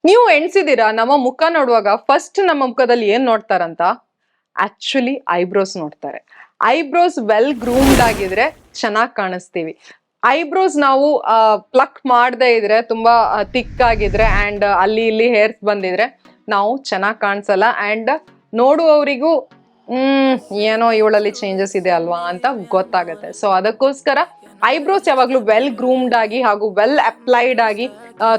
ನೀವು ಎಣ್ಸಿದೀರಾ ನಮ್ಮ ಮುಖ ನೋಡುವಾಗ ಫಸ್ಟ್ ನಮ್ಮ ಮುಖದಲ್ಲಿ ಏನ್ ನೋಡ್ತಾರಂತ? ಆಕ್ಚುಲಿ ಐಬ್ರೋಸ್ ನೋಡ್ತಾರೆ. ಐಬ್ರೋಸ್ ವೆಲ್ ಗ್ರೂಮ್ಡ್ ಆಗಿದ್ರೆ ಚೆನ್ನಾಗಿ ಕಾಣಿಸ್ತೀವಿ. ಐಬ್ರೋಸ್ ನಾವು ಪ್ಲಕ್ ಮಾಡದೇ ಇದ್ರೆ ತುಂಬಾ ಥಿಕ್ ಆಗಿದ್ರೆ ಅಂಡ್ ಅಲ್ಲಿ ಇಲ್ಲಿ ಹೇರ್ಸ್ ಬಂದಿದ್ರೆ ನಾವು ಚೆನ್ನಾಗಿ ಕಾಣಿಸಲ್ಲ ಅಂಡ್ ನೋಡುವವರಿಗೂ ಏನೋ ಇವಳಲ್ಲಿ ಚೇಂಜಸ್ ಇದೆ ಅಲ್ವಾ ಅಂತ ಗೊತ್ತಾಗುತ್ತೆ. ಸೊ ಅದಕ್ಕೋಸ್ಕರ ಐಬ್ರೋಸ್ ಯಾವಾಗ್ಲೂ ವೆಲ್ ಗ್ರೂಮ್ಡ್ ಆಗಿ ಹಾಗೂ ವೆಲ್ ಅಪ್ಲೈಡ್ ಆಗಿ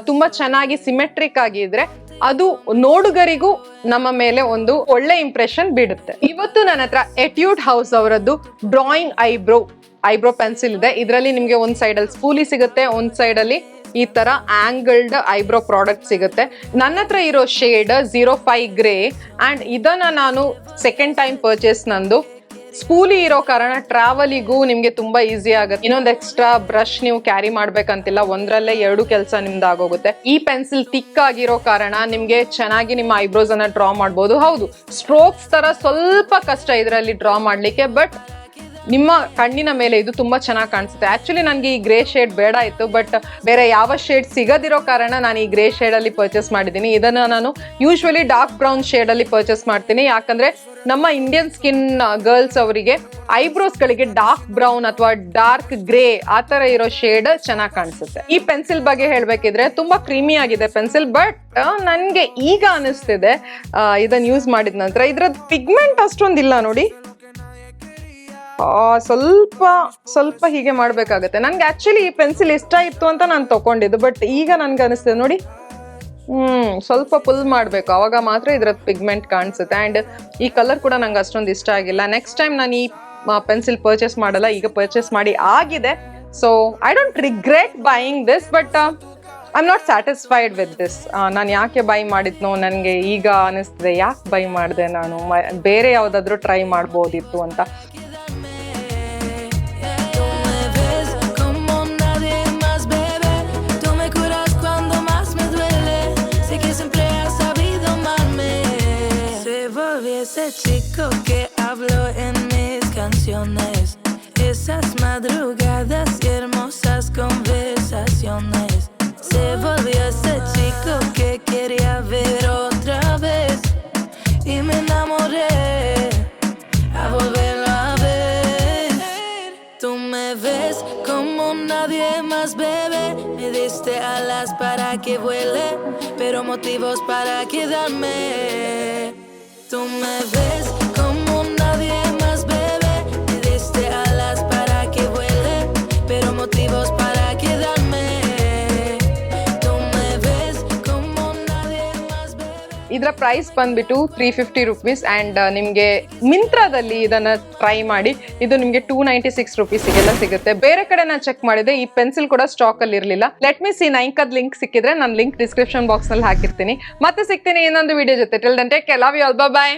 ತುಂಬಾ ಚೆನ್ನಾಗಿ ಸಿಮೆಟ್ರಿಕ್ ಆಗಿದ್ರೆ ಅದು ನೋಡುಗರಿಗೂ ನಮ್ಮ ಮೇಲೆ ಒಂದು ಒಳ್ಳೆ ಇಂಪ್ರೆಷನ್ ಬೀಳುತ್ತೆ. ಇವತ್ತು ನನ್ನ ಹತ್ರ ಎಟ್ಯೂಡ್ ಹೌಸ್ ಅವರದ್ದು ಡ್ರಾಯಿಂಗ್ ಐಬ್ರೋ ಪೆನ್ಸಿಲ್ ಇದೆ. ಇದರಲ್ಲಿ ನಿಮ್ಗೆ ಒಂದ್ ಸೈಡ್ ಅಲ್ಲಿ ಸ್ಪೂಲಿ ಸಿಗುತ್ತೆ, ಒಂದ್ ಸೈಡ್ ಅಲ್ಲಿ ಈ ತರ ಆಂಗಲ್ಡ್ ಐಬ್ರೋ ಪ್ರಾಡಕ್ಟ್ ಸಿಗುತ್ತೆ. ನನ್ನ ಹತ್ರ ಇರೋ ಶೇಡ್ 05 ಗ್ರೇ ಅಂಡ್ ಇದನ್ನ ನಾನು ಸೆಕೆಂಡ್ ಟೈಮ್ ಪರ್ಚೇಸ್. ನಂದು ಸ್ಪೂಲಿ ಇರೋ ಕಾರಣ ಟ್ರಾವೆಲಿಗೂ ನಿಮ್ಗೆ ತುಂಬಾ ಈಸಿ ಆಗುತ್ತೆ. ಇನ್ನೊಂದು ಎಕ್ಸ್ಟ್ರಾ ಬ್ರಷ್ ನೀವು ಕ್ಯಾರಿ ಮಾಡ್ಬೇಕಂತಿಲ್ಲ, ಒಂದ್ರಲ್ಲೇ 2 ಕೆಲಸ ನಿಮ್ದು ಆಗೋಗುತ್ತೆ. ಈ ಪೆನ್ಸಿಲ್ ಥಿಕ್ ಆಗಿರೋ ಕಾರಣ ನಿಮ್ಗೆ ಚೆನ್ನಾಗಿ ನಿಮ್ಮ ಐಬ್ರೋಸ್ ಅನ್ನ ಡ್ರಾ ಮಾಡ್ಬೋದು. ಹೌದು, ಸ್ಟ್ರೋಕ್ಸ್ ತರ ಸ್ವಲ್ಪ ಕಷ್ಟ ಇದರಲ್ಲಿ ಡ್ರಾ ಮಾಡ್ಲಿಕ್ಕೆ, ಬಟ್ ನಿಮ್ಮ ಕಣ್ಣಿನ ಮೇಲೆ ಇದು ತುಂಬಾ ಚೆನ್ನಾಗಿ ಕಾಣಿಸುತ್ತೆ. ಆಕ್ಚುಲಿ ನನಗೆ ಈ ಗ್ರೇ ಶೇಡ್ ಬೇಡ ಇತ್ತು, ಬಟ್ ಬೇರೆ ಯಾವ ಶೇಡ್ ಸಿಗದಿರೋ ಕಾರಣ ನಾನು ಈ ಗ್ರೇ ಶೇಡ್ ಅಲ್ಲಿ ಪರ್ಚೇಸ್ ಮಾಡಿದ್ದೀನಿ. ಇದನ್ನ ನಾನು ಯೂಶ್ವಲಿ ಡಾರ್ಕ್ ಬ್ರೌನ್ ಶೇಡ್ ಅಲ್ಲಿ ಪರ್ಚೇಸ್ ಮಾಡ್ತೀನಿ, ಯಾಕಂದ್ರೆ ನಮ್ಮ ಇಂಡಿಯನ್ ಸ್ಕಿನ್ ಗರ್ಲ್ಸ್ ಅವರಿಗೆ ಐಬ್ರೋಸ್ ಗಳಿಗೆ ಡಾರ್ಕ್ ಬ್ರೌನ್ ಅಥವಾ ಡಾರ್ಕ್ ಗ್ರೇ ಆ ತರ ಇರೋ ಶೇಡ್ ಚೆನ್ನಾಗಿ ಕಾಣಿಸುತ್ತೆ. ಈ ಪೆನ್ಸಿಲ್ ಬಗ್ಗೆ ಹೇಳ್ಬೇಕಿದ್ರೆ ತುಂಬಾ ಕ್ರೀಮಿ ಆಗಿದೆ ಪೆನ್ಸಿಲ್, ಬಟ್ ನನ್ಗೆ ಈಗ ಅನಿಸ್ತಿದೆ ಇದನ್ನ ಯೂಸ್ ಮಾಡಿದ ನಂತರ ಇದ್ರದ್ದು ಪಿಗ್ಮೆಂಟ್ ಅಷ್ಟೊಂದಿಲ್ಲ ನೋಡಿ. ಸ್ವಲ್ಪ ಹೀಗೆ ಮಾಡ್ಬೇಕಾಗತ್ತೆ. ನನ್ಗೆ ಆಕ್ಚುಲಿ ಈ ಪೆನ್ಸಿಲ್ ಇಷ್ಟ ಇತ್ತು ಅಂತ ನಾನು ತಗೊಂಡಿದ್ದು, ಬಟ್ ಈಗ ನನ್ಗೆ ಅನಿಸ್ತದೆ ನೋಡಿ, ಸ್ವಲ್ಪ ಪುಲ್ ಮಾಡ್ಬೇಕು, ಅವಾಗ ಮಾತ್ರ ಇದ್ರದ್ದು ಪಿಗ್ಮೆಂಟ್ ಕಾಣಿಸುತ್ತೆ. ಅಂಡ್ ಈ ಕಲರ್ ಕೂಡ ನಂಗೆ ಅಷ್ಟೊಂದು ಇಷ್ಟ ಆಗಿಲ್ಲ. ನೆಕ್ಸ್ಟ್ ಟೈಮ್ ನಾನು ಈ ಪೆನ್ಸಿಲ್ ಪರ್ಚೇಸ್ ಮಾಡಲ್ಲ, ಈಗ ಪರ್ಚೇಸ್ ಮಾಡಿ ಆಗಿದೆ. So I don't regret buying this, but I am not satisfied with this. ನಾನು ಯಾಕೆ ಬೈ ಮಾಡಿದ್ನೋ ನನಗೆ ಈಗ ಅನಿಸ್ತದೆ, ಯಾಕೆ ಬೈ ಮಾಡಿದೆ, ನಾನು ಬೇರೆ ಯಾವುದಾದ್ರೂ ಟ್ರೈ ಮಾಡ್ಬೋದಿತ್ತು ಅಂತ. Ese chico que habló en mis canciones, esas madrugadas y hermosas conversaciones. Se volvió ese chico que quería ver otra vez y me enamoré a volverlo a ver. Tú me ves como nadie más, bebé. Me diste alas para que vuele, pero motivos para quedarme. Tú me ves como nadie más, bebé. Me diste alas para que vuele, pero motivos para quedarme. Tú me ves como nadie más, bebé. ಇದರ price ಬಂದ್ಬಿಟ್ಟು 350 rupees and ನಿಮ್ಗೆ ಮಿಂತ್ರಾದಲ್ಲಿ ಇದನ್ನ try ಮಾಡಿ. ಇದು ನಿಮ್ಗೆ 296 ರುಪೀಸ್ಗೆಲ್ಲ ಸಿಗುತ್ತೆ. ಬೇರೆ ಕಡೆ ನಾನು ಚೆಕ್ ಮಾಡಿದೆ, ಈ ಪೆನ್ಸಿಲ್ ಕೂಡ ಸ್ಟಾಕ್ ಅಲ್ಲಿ ಇರಲಿಲ್ಲ. ಲೆಟ್ ಮಿ ಸಿ ನೈಕದ್ ಲಿಂಕ್ ಸಿಕ್ಕಿದ್ರೆ ನಾನು ಲಿಂಕ್ ಡಿಸ್ಕ್ರಿಪ್ಷನ್ ಬಾಕ್ಸ್ ನಲ್ಲಿ ಹಾಕಿರ್ತೀನಿ. ಮತ್ತೆ ಸಿಗ್ತೀನಿ ಇನ್ನೊಂದು ವಿಡಿಯೋ ಜೊತೆ. Till then take care, love you all, bye by.